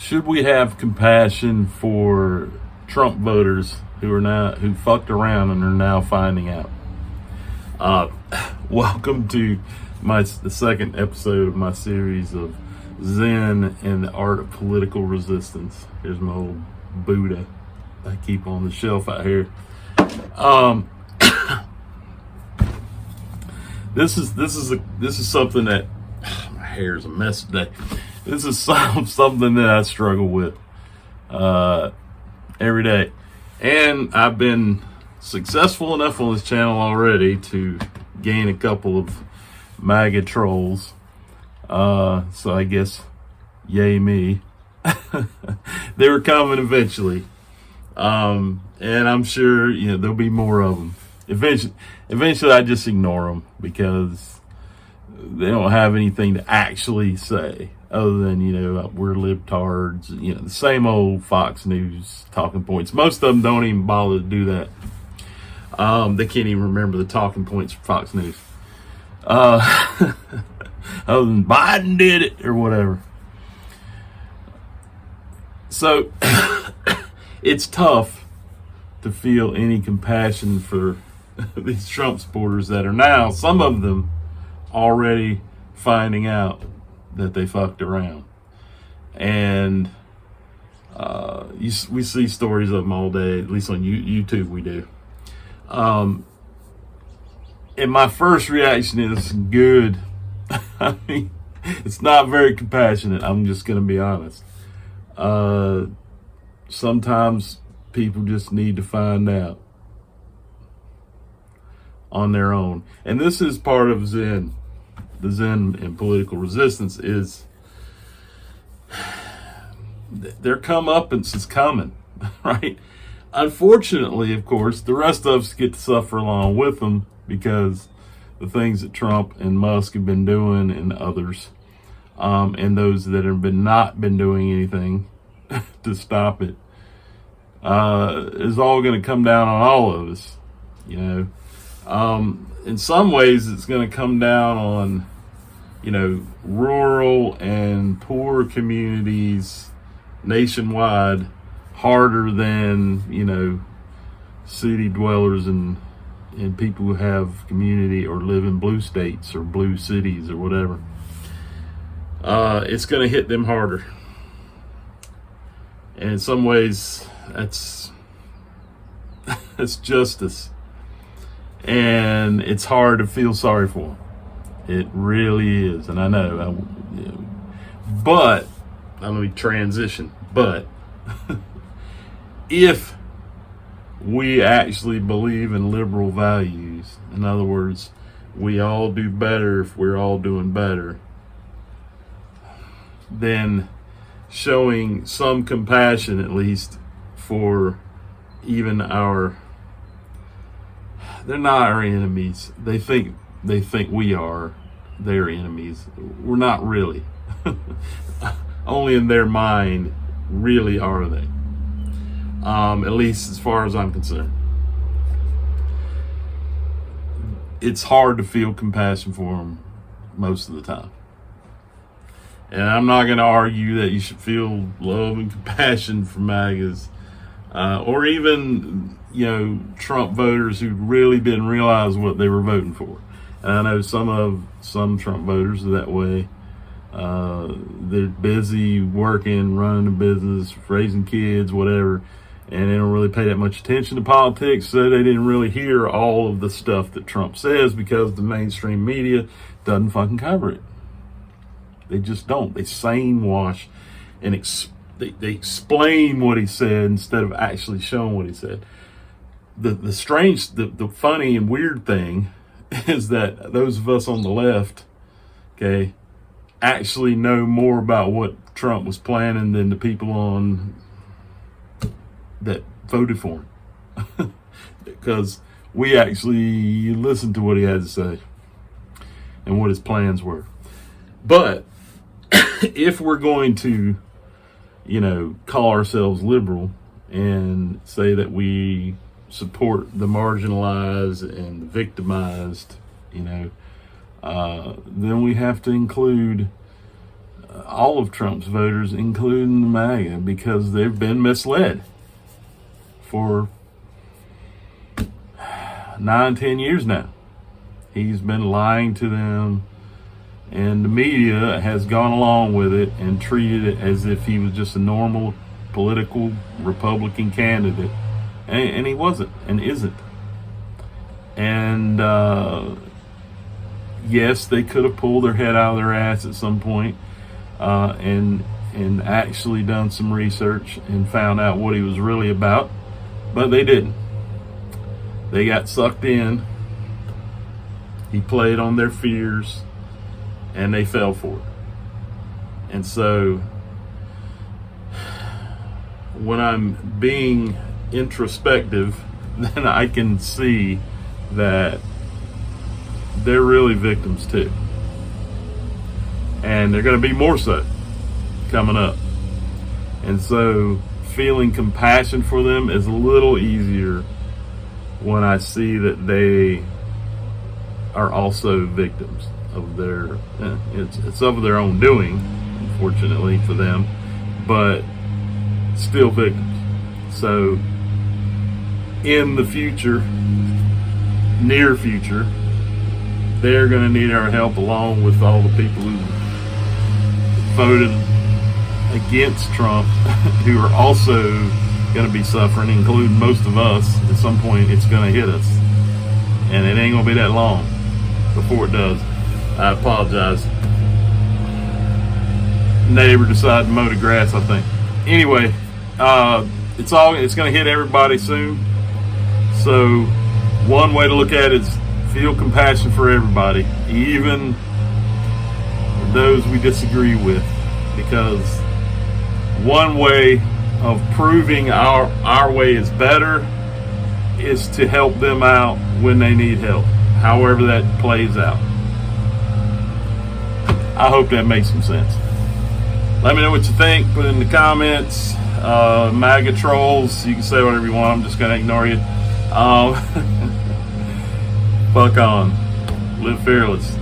Should we have compassion for Trump voters who fucked around and are now finding out? Welcome to the second episode of my series of Zen and the Art of Political Resistance. Here's my old Buddha I keep on the shelf out here. This is something that my hair is a mess today. This is something that I struggle with every day, and I've been successful enough on this channel already to gain a couple of MAGA trolls. So I guess, yay me. They were coming eventually, and I'm sure there'll be more of them. Eventually, I just ignore them because they don't have anything to actually say other than we're libtards. The same old Fox News talking points. Most of them don't even bother to do that. They can't even remember the talking points for Fox News. Other than Biden did it or whatever. So it's tough to feel any compassion for these Trump supporters that are now, some of them, already finding out that they fucked around. And we see stories of them all day, at least on YouTube we do. And my first reaction is good. I mean, it's not very compassionate. I'm just going to be honest. Sometimes people just need to find out on their own. And this is part of Zen. The Zen and political resistance is their comeuppance is coming, right? Unfortunately, of course, the rest of us get to suffer along with them because the things that Trump and Musk have been doing and others, and those that have not been doing anything to stop it, is all going to come down on all of us, in some ways, it's going to come down on, rural and poor communities nationwide harder than, city dwellers and people who have community or live in blue states or blue cities or whatever. It's going to hit them harder. And in some ways, that's justice. And it's hard to feel sorry for them. It really is. And I know. But, let me transition. But, if we actually believe in liberal values, in other words, we all do better if we're all doing better, then showing some compassion, at least, for even they're not our enemies. They think we are their enemies. We're not really. Only in their mind really are they. At least as far as I'm concerned. It's hard to feel compassion for them most of the time. And I'm not going to argue that you should feel love and compassion for MAGAs. Or even, Trump voters who really didn't realize what they were voting for. And I know some Trump voters are that way. They're busy working, running a business, raising kids, whatever, and they don't really pay that much attention to politics, so they didn't really hear all of the stuff that Trump says because the mainstream media doesn't fucking cover it. They just don't. They sane wash and they explain what he said instead of actually showing what he said. The strange, the funny and weird thing is that those of us on the left, okay, actually know more about what Trump was planning than the people that voted for him. Because we actually listened to what he had to say and what his plans were. But if we're going to call ourselves liberal and say that we support the marginalized and the victimized, then we have to include all of Trump's voters, including the MAGA, because they've been misled for 9-10 years now. He's been lying to them, and the media has gone along with it and treated it as if he was just a normal political Republican candidate, and he wasn't and isn't. And yes, they could have pulled their head out of their ass at some point, and actually done some research and found out what he was really about, but they didn't. They got sucked in. He played on their fears, and they fell for it. And so, when I'm being introspective, then I can see that they're really victims too. And they're going to be more so coming up. And so, feeling compassion for them is a little easier when I see that they are also victims of their, it's of their own doing, unfortunately for them, but still victims. So in the future, near future, they're going to need our help, along with all the people who voted against Trump, who are also going to be suffering, including most of us. At some point, it's going to hit us, and it ain't going to be that long before it does. I apologize. Neighbor decided to mow the grass, I think. Anyway, it's going to hit everybody soon. So one way to look at it is feel compassion for everybody, even those we disagree with, because one way of proving our way is better is to help them out when they need help, however that plays out. I hope that makes some sense. Let me know what you think. Put it in the comments. MAGA trolls, you can say whatever you want. I'm just going to ignore you. Fuck on. Live fearless.